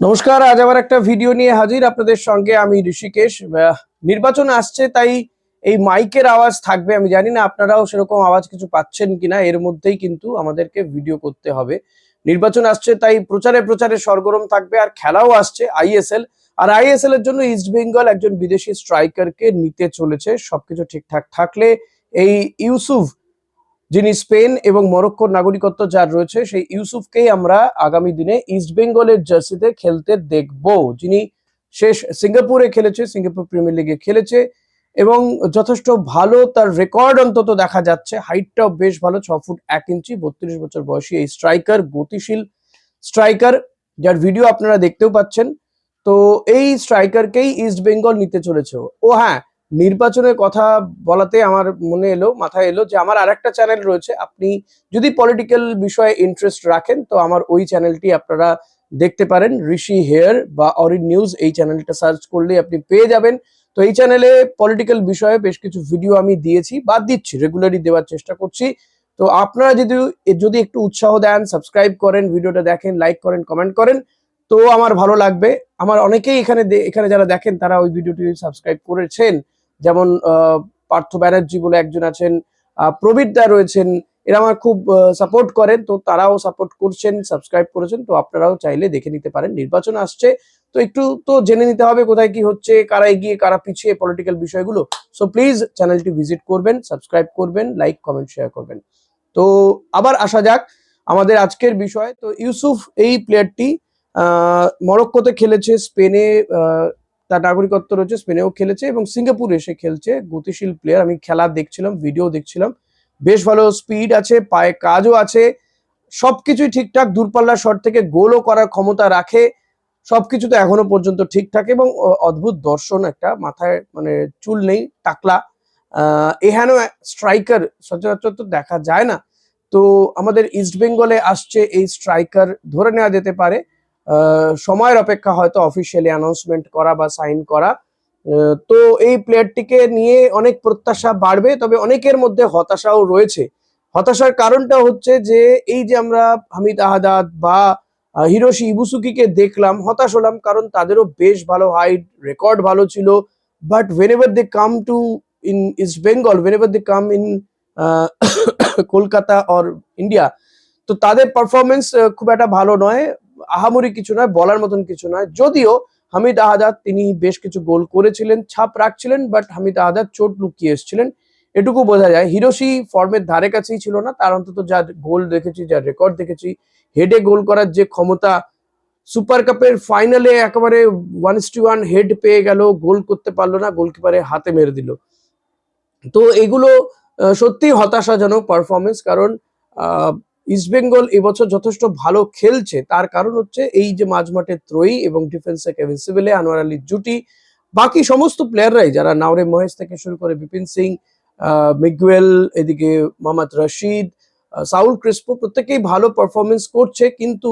নমস্কার, আজ আবার একটা ভিডিও নিয়ে হাজির আপনাদের সঙ্গে। আমি ঋষিকেশ। নির্বাচন আসছে, তাই এই মাইকের আওয়াজ থাকবে। আমি জানি না আপনারাও সেরকম আওয়াজ কিছু পাচ্ছেন কিনা। এর মধ্যেই কিন্তু আমাদেরকে ভিডিও করতে হবে। নির্বাচন আসছে, তাই প্রচারে প্রচারে সরগরম থাকবে। আর খেলাও আসছে আইএসএল। আর আইএসএল এর জন্য ইস্ট বেঙ্গল একজন বিদেশি স্ট্রাইকারকে নিতে চলেছে। সবকিছু ঠিকঠাক থাকলে এই ইউসুফ, যিনি স্পেন এবং মরক্কোর নাগরিকত্ব যার রয়েছে, সেই ইউসুফকেই আমরা আগামী দিনে ইস্ট বেঙ্গলের জার্সিতে খেলতে দেখব। যিনি শেষ সিঙ্গাপুরে খেলেছে, সিঙ্গাপুর প্রিমিয়ার লিগে খেলেছে এবং যথেষ্ট ভালো তার রেকর্ড অন্তত দেখা যাচ্ছে। হাইটটাও বেশ ভালো, 6 ফুট 1 ইঞ্চি, 32 বছর বয়সী এই স্ট্রাইকার, গতিশীল স্ট্রাইকার, যার ভিডিও আপনারা দেখতেও পাচ্ছেন। তো এই স্ট্রাইকারকেই ইস্ট বেঙ্গল নিতে চলেছে। ও হ্যাঁ, নির্বাচনের কথা বলাতে আমার মাথায় এলো যে আমার আরেকটা চ্যানেল রয়েছে। আপনি যদি পলিটিক্যাল বিষয়ে ইন্টারেস্ট রাখেন তো আমার ওই চ্যানেলটি আপনারা দেখতে পারেন। ঋষি হেয়ার বা অরিন নিউজ, এই চ্যানেলটা সার্চ করলে আপনি পেয়ে যাবেন। তো এই চ্যানেলে পলিটিক্যাল বিষয়ে বেশ কিছু ভিডিও আমি দিয়েছি, দিচ্ছি, রেগুলারই দেওয়ার চেষ্টা করছি। তো আপনারা যদি যদি একটু উৎসাহ দেন, সাবস্ক্রাইব করেন, ভিডিওটা দেখেন, লাইক করেন, কমেন্ট করেন, তো আমার ভালো লাগবে। আমার অনেকেই এখানে যারা দেখেন তারা ওই ভিডিওটি সাবস্ক্রাইব করেছেন। যেমন পার্থ ব্যানার্জি বলে একজন আছেন, প্রবীর দা রয়েছেন, এরা আমার খুব সাপোর্ট করেন। তো তারাও সাপোর্ট করছেন, সাবস্ক্রাইব করেছেন। তো আপনারাও চাইলে দেখে নিতে পারেন। নির্বাচন আসছে, তো একটু তো জেনে নিতে হবে কোথায় কি হচ্ছে, কারা এগিয়ে কারা পিছিয়ে, পলিটিক্যাল বিষয়গুলো। সো প্লিজ চ্যানেলটি ভিজিট করবেন, সাবস্ক্রাইব করবেন, লাইক কমেন্ট শেয়ার করবেন। তো আবার আসা যাক আমাদের আজকের বিষয়। তো ইউসুফ, এই প্লেয়ারটি মরক্কোতে খেলেছে, স্পেনে তার নাগরিকত্ব রয়েছে, স্পেনেও খেলেছে এবং সিঙ্গাপুরে এসে খেলছে। গতিশীল প্লেয়ার। আমি খেলা দেখছিলাম, ভিডিও দেখছিলাম, বেশ ভালো স্পিড আছে, পায়ে কাজও আছে, সবকিছুই ঠিকঠাক। দূরপাল্লার শট থেকে গোলও করার ক্ষমতা রাখে। সবকিছুতে এখনো পর্যন্ত ঠিকঠাক এবং অদ্ভুত দর্শন, একটা মাথায় মানে চুল নেই, টাকলা। এহেন স্ট্রাইকার সচরাচর তো দেখা যায় না। তো আমাদের ইস্ট বেঙ্গলে আসছে এই স্ট্রাইকার, ধরে নেওয়া যেতে পারে সময়ের অপেক্ষা, হয়তো অফিসিয়ালি অ্যানাউন্সমেন্ট করা বা সাইন করা। তো এই প্লেয়ারটিকে নিয়ে অনেক প্রত্যাশা বাড়বে, তবে অনেকের মধ্যে হতাশাও রয়েছে। হতাশার কারণটা হচ্ছে যে এই যে আমরা হামিদ আহাদাদ বা হিরোশি ইবুসুকিকে দেখলাম, হতাশ হলাম, কারণ তাদেরও বেশ ভালো হাইট, রেকর্ড ভালো ছিল। But whenever they come to in East Bengal, whenever they come in Kolkata or India, তো তাদের পারফরমেন্স খুব একটা ভালো নয়, আহামরি কিছু নয়, বলার মতন কিছু নয়। যদিও হামিদ আহাদাদ তিনি বেশ কিছু গোল করেছিলেন, ছাপ রাখছিলেন, বাট হামিদ আহাদাদ চোট লুকিয়ে এসেছিলেন, এটুকু বোঝা যায়। হিরোশি ফর্মের ধারে কাছেই ছিল না, তার অন্তত যা গোল দেখেছি, যা রেকর্ড দেখেছি, হেডে গোল করার যে ক্ষমতা, সুপার কাপের ফাইনালে একেবারে 1:1 হেড পেয়ে গেল, গোল করতে পারলো না, গোলকিপারে হাতে মেরে দিল। তো এগুলো সত্যি হতাশাজনক পারফরমেন্স। কারণ ইস্টবেঙ্গল এবছর যথেষ্ট ভালো খেলছে, তার কারণ হচ্ছে এই যে মাঝমাঠে ত্রয়ী এবং ডিফেন্সে কেভিন সিভিলে, আনোয়ার আলীর জুটি, বাকি সমস্ত প্লেয়াররাই, যারা নাওরে মহেশ থেকে শুরু করে বিপিন সিং, মিগুয়েল, এদিকে মোহাম্মদ রশিদ, সাউল ক্রিস্পো, প্রত্যেকেই ভালো পারফরমেন্স করছে। কিন্তু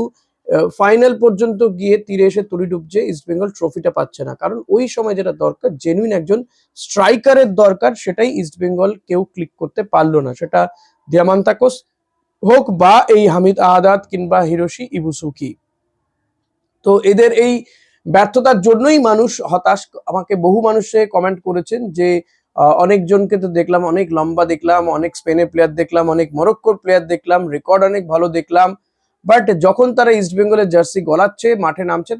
ফাইনাল পর্যন্ত গিয়ে তীরে এসে তরি ডুবছে, ইস্টবেঙ্গল ট্রফিটা পাচ্ছে না। কারণ ওই সময় যেটা দরকার, জেনুইন একজন স্ট্রাইকারের দরকার, সেটাই ইস্টবেঙ্গল কেউ ক্লিক করতে পারলো না। সেটা দিয়ামান্তাকোস হোক বা এই হামিদ আহাদাদ কিংবা হিরোশি ইবুসুকি। তো এদের এই ব্যর্থতার জন্যই মানুষ হতাশ। আমাকে বহু মানুষে কমেন্ট করেছেন যে অনেকজনকে তো দেখলাম, অনেক লম্বা দেখলাম, অনেক স্পেনের প্লেয়ার দেখলাম, অনেক মরক্কোর প্লেয়ার দেখলাম, রেকর্ড অনেক ভালো দেখলাম, বাট যখন তারা ইস্ট বেঙ্গলের জার্সি গলাচ্ছে, মাঠে নামছে,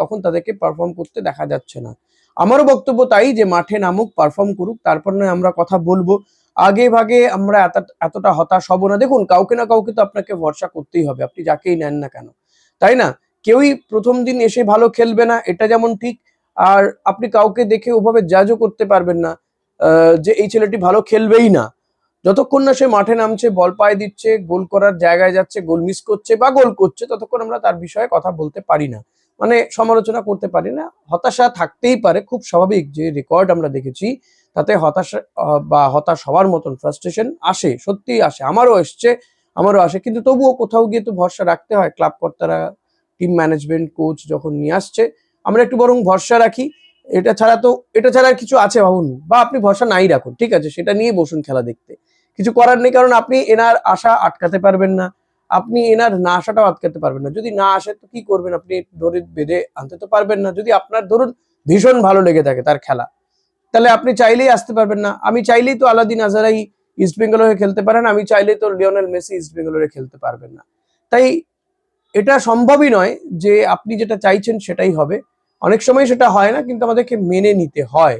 তখন তাদেরকে পারফর্ম করতে দেখা যাচ্ছে না। আমারও বক্তব্য তাই, যে মাঠে নামুক, পারফর্ম করুক, তারপর নয় আমরা কথা বলবো। আগে ভাগে আমরা এতটা হতাশ হব না। দেখুন, কাউকে না কাউকে তো আপনাকে ভরসা করতেই হবে, আপনি যাকেই নেন না কেন, তাই না? কেউই প্রথম দিন এসে ভালো খেলবে না, এটা যেমন ঠিক। আর আপনি কাউকে দেখে ওভাবে জাজও করতে পারবেন না যে এই ছেলেটি ভালো খেলবেই না। যতক্ষণ না সে মাঠে নামছে, বল পায়ে দিচ্ছে, গোল করার জায়গায় যাচ্ছে, গোল মিস করছে বা গোল করছে, ততক্ষণ আমরা তার বিষয়ে কথা বলতে পারি না, মানে সমালোচনা করতে পারি না। হতাশা থাকতেই পারে, খুব স্বাভাবিক। যে রেকর্ড আমরা দেখেছি তাতে হতাশা বা হতাশ হওয়ার মতন ফ্রাস্ট্রেশন আসে, সত্যিই আসে, আমারও আসে। কিন্তু তবুও কোথাও গিয়ে তো ভরসা রাখতে হয়। ক্লাব কর্তারা, টিম ম্যানেজমেন্ট, কোচ যখন নিয়ে আসছে, আমরা একটু বরং ভরসা রাখি। এটা ছাড়া আর কিছু আছে ভাবুন, বা আপনি ভরসা নাই রাখুন, ঠিক আছে, সেটা নিয়ে বসুন খেলা দেখতে, কিছু করার নেই। কারণ আপনি এনার আশা আটকাতে পারবেন না, আপনি এনার না আসাটাও আটকাতে পারবেন না। যদি না আসে তো কি করবেন, আপনি ধরে বেঁধে আনতে তো পারবেন না। যদি আপনার ধরুন ভীষণ ভালো লেগে থাকে তার খেলা, তাহলে আপনি চাইলেই আসতে পারবেন না। আমি চাইলেই তো আলাদিন আজহারাই ইস্ট বেঙ্গল হয়ে খেলতে পারেন, আমি চাইলেই তো লিওনেল মেসি ইস্ট বেঙ্গল হয়ে খেলতে পারবেন না। তাই এটা সম্ভবই নয় যে আপনি যেটা চাইছেন সেটাই হবে। অনেক সময় সেটা হয় না, কিন্তু আমাদেরকে মেনে নিতে হয়।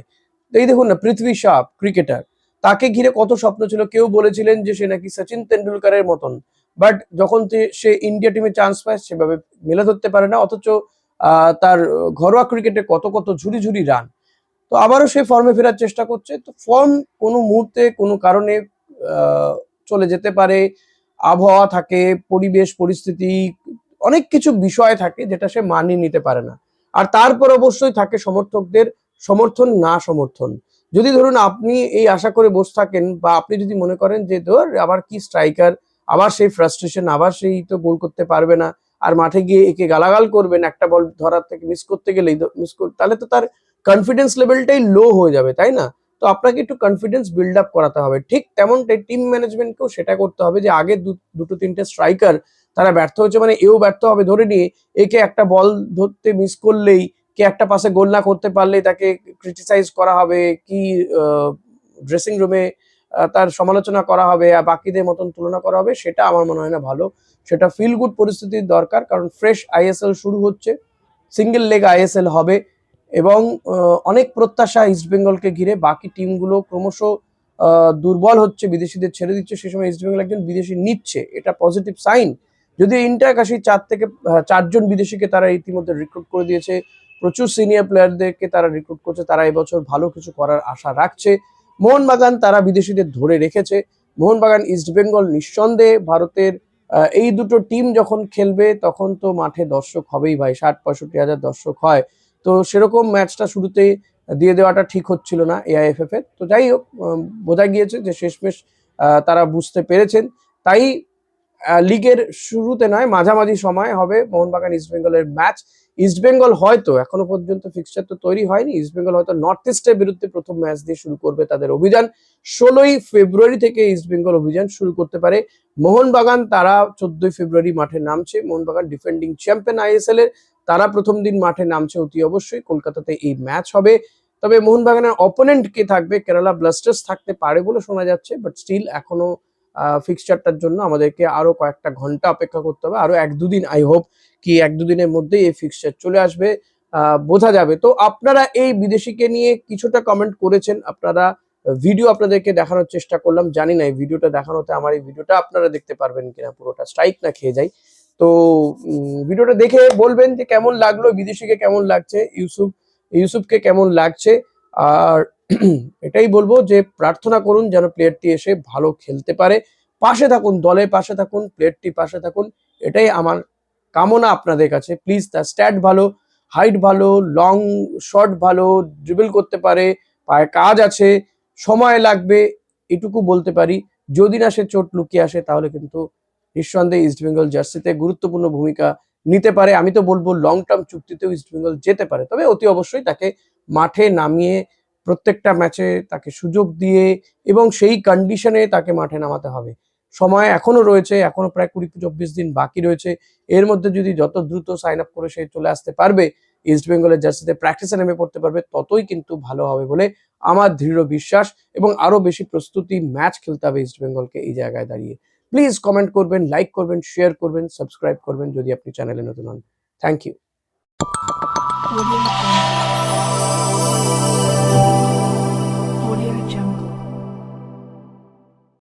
এই দেখুন না, পৃথ্বী শা ক্রিকেটার, তাকে ঘিরে কত স্বপ্ন ছিল। কেউ বলেছিলেন যে সে নাকি সচিন তেন্ডুলকারের মতন, বাট যখন সে ইন্ডিয়া টিমে চান্স পায় সেভাবে মেলে ধরতে পারে না, অথচ তার ঘরোয়া ক্রিকেটে কত কত ঝুড়ি ঝুড়ি রান। তো আবারও সে ফর্মে ফেরার চেষ্টা করছে। তো ফর্ম কোনো মুহূর্তে কোনো কারণে চলে যেতে পারে, আবহাওয়া থাকে, পরিবেশ পরিস্থিতি, অনেক কিছু বিষয় থাকে যেটা সে মানিয়ে নিতে পারে না। আর তারপর অবশ্যই থাকে সমর্থকদের সমর্থন না সমর্থন। যদি ধরুন আপনি এই আশা করে বসে থাকেন, বা আপনি যদি মনে করেন যে ধর আবার কি স্ট্রাইকার, আবার সেই ফ্রাস্ট্রেশন, আবার সেই তো গোল করতে পারবে না, আর মাঠে গিয়ে একে গালাগাল করবেন একটা বল ধরার থেকে মিস করতে গেলেই তাহলে তো তার কনফিডেন্স লেভেলটাই লো হয়ে যাবে, তাই না? তো আপনাকে একটু কনফিডেন্স বিল্ড আপ করাতে হবে। ঠিক তেমনটাই টিম ম্যানেজমেন্টকেও সেটা করতে হবে যে আগে দুটো তিনটে স্ট্রাইকার তারা ব্যর্থ হয়েছে মানে এও ব্যর্থ হবে ধরে নিয়ে একে একটা বল ধরতে মিস করলেই, কে একটা পাশে গোল না করতে পারলেই তাকে ক্রিটিসাইজ করা হবে, কি ড্রেসিং রুমে তার সমালোচনা করা হবে আর বাকিদের মতন তুলনা করা হবে, সেটা আমার মনে হয় না ভালো। সেটা ফিল গুড পরিস্থিতির দরকার, কারণ ফ্রেশ আইএসএল শুরু হচ্ছে, সিঙ্গেল লেগ আইএসএল হবে, এবং অনেক প্রত্যাশা ইস্টবেঙ্গলকে ঘিরে। বাকি টিমগুলো ক্রমশ দুর্বল হচ্ছে, বিদেশিদের ছেড়ে দিচ্ছে, সে সময় ইস্টবেঙ্গল একজন বিদেশি নিচ্ছে, এটা পজিটিভ সাইন। যদি ইন্টার কাশি 4 বিদেশিকে তারা ইতিমধ্যে রিক্রুট করে দিয়েছে, প্রচুর সিনিয়র প্লেয়ারদেরকে তারা রিক্রুট করছে, তারা এবছর ভালো কিছু করার আশা রাখছে। মোহনবাগান তারা বিদেশিদের ধরে রেখেছে। মোহনবাগান ইস্টবেঙ্গল নিঃসন্দেহে ভারতের এই দুটো টিম যখন খেলবে তখন তো মাঠে দর্শক হবেই ভাই, 60-65 হাজার দর্শক হয়। তো সেরকম ম্যাচটা শুরুতেই দিয়ে দেওয়াটা ঠিক হচ্ছিল না এআইএফএফ এর। তো যাই হোক, বোঝা গিয়েছে যে শেষমেশ তারা বুঝতে পেরেছেন। তাই লিগের শুরুতে নয়, মাঝামাঝি সময় হবে মোহনবাগান ইস্টবেঙ্গলের ম্যাচ। ইস্টবেঙ্গল হয়তো, এখনো পর্যন্ত ফিক্সচার তো তৈরি হয়নি, ইস্টবেঙ্গল হয়তো নর্থ ইস্টের বিরুদ্ধে প্রথম ম্যাচ দিয়ে শুরু করবে তাদের অভিযান। 16ই ফেব্রুয়ারি থেকে ইস্টবেঙ্গল অভিযান শুরু করতে পারে। মোহনবাগান তারা 14ই ফেব্রুয়ারি মাঠে নামছে। মোহনবাগান ডিফেন্ডিং চ্যাম্পিয়ন আইএসএল এর, তারা প্রথম দিন মাঠে নামছে অতি অবশ্যই। কলকাতাতে এই ম্যাচ হবে। তবে মোহনবাগানের অপোনেন্ট কে থাকবে, কেরালা ব্লাস্টার্স থাকতে পারে বলে শোনা যাচ্ছে, বাট স্টিল এখনো ফিক্সচারটার জন্য আমাদেরকে আরো কয়েকটা ঘন্টা অপেক্ষা করতে হবে, আরো 1-2 দিন। আই হোপ কি 1-2 দিনের মধ্যেই এই ফিক্সচার চলে আসবে, বোঝা যাবে। তো আপনারা এই বিদেশিকে নিয়ে কিছুটা কমেন্ট করেছেন, আপনারা ভিডিও আপনাদেরকে দেখানোর চেষ্টা করলাম, জানি না এই ভিডিওটা দেখানোতে আমার এই ভিডিওটা আপনারা দেখতে পারবেন কিনা, পুরোটা স্ট্রাইক না খেয়ে যায়। তো ভিডিওটা দেখে বলবেন যে কেমন লাগলো, বিদেশিকে কেমন লাগছে, ইউসুফকে কেমন লাগছে। আর এটাই বলবো যে প্রার্থনা করুন যেন প্লেয়ারটি এসে ভালো খেলতে পারে, পাশে থাকুন, দলের পাশে থাকুন, প্লেয়ারটি পাশে থাকুন, এটাই আমার কামনা আপনাদের কাছে। প্লিজ, তার স্ট্যাট ভালো, হাইট ভালো, লং শট ভালো, ড্রিবল করতে পারে, পায়ে কাজ আছে, সময় লাগবে, এটুকু বলতে পারি। যদি না সে চোট লুকিয়ে আসে তাহলে কিন্তু নিঃসন্দেহে ইস্টবেঙ্গল জার্সিতে গুরুত্বপূর্ণ ভূমিকা নিতে পারে। আমি তো বলবো লং টার্ম চুক্তিতেও ইস্টবেঙ্গল যেতে পারে, তবে অতি অবশ্যই তাকে মাঠে নামিয়ে প্রত্যেকটা ম্যাচে তাকে সুযোগ দিয়ে এবং সেই কন্ডিশনে তাকে মাঠে নামাতে হবে। সময় এখনো রয়েছে, এখনো প্রায় 20-24 দিন বাকি রয়েছে। এর মধ্যে যদি যত দ্রুত সাইন আপ করে সে চলে আসতে পারবে, ইস্ট বেঙ্গলের জার্সিতে প্র্যাকটিসে নেমে পড়তে পারবে, ততই কিন্তু ভালো হবে বলে আমার দৃঢ় বিশ্বাস। এবং আরো বেশি প্রস্তুতি ম্যাচ খেলতে হবে ইস্ট বেঙ্গলকে এই জায়গায় দাঁড়িয়ে। প্লিজ কমেন্ট করবেন, লাইক করবেন, শেয়ার করবেন, সাবস্ক্রাইব করবেন যদি আপনি চ্যানেলে নতুন হন। Thank you.